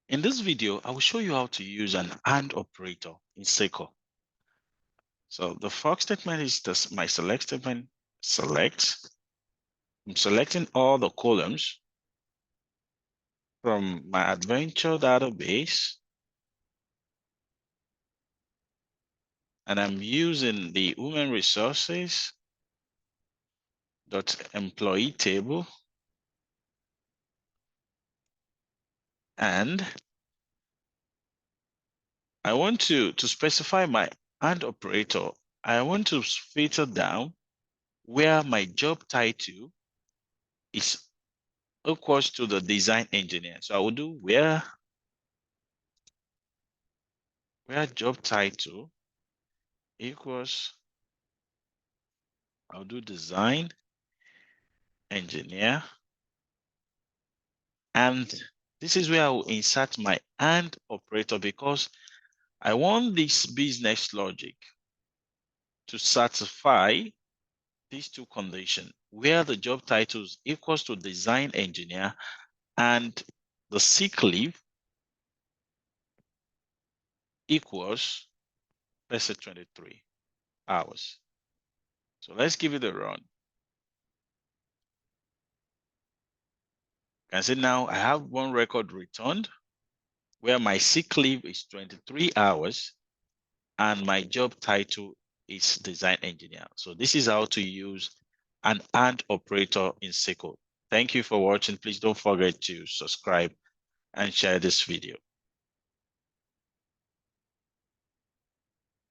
In this video, I will show you how to use an AND operator in Sql. So the first statement is this, my select statement, select. I'm selecting all the columns from my adventure database. And I'm using the human resources employee table. And I want to specify my AND operator. I want to filter down where my job title is equals to the design engineer. So I will do where job title equals, I'll do design engineer. And this is where I will insert my AND operator because I want this business logic to satisfy these two conditions, where the job titles equals to design engineer and the sick leave equals, let's say 23 hours. So let's give it a run. You can see now I have one record returned where my sick leave is 23 hours and my job title is design engineer. So this is how to use an AND operator in Sql. Thank you for watching. Please don't forget to subscribe and share this video.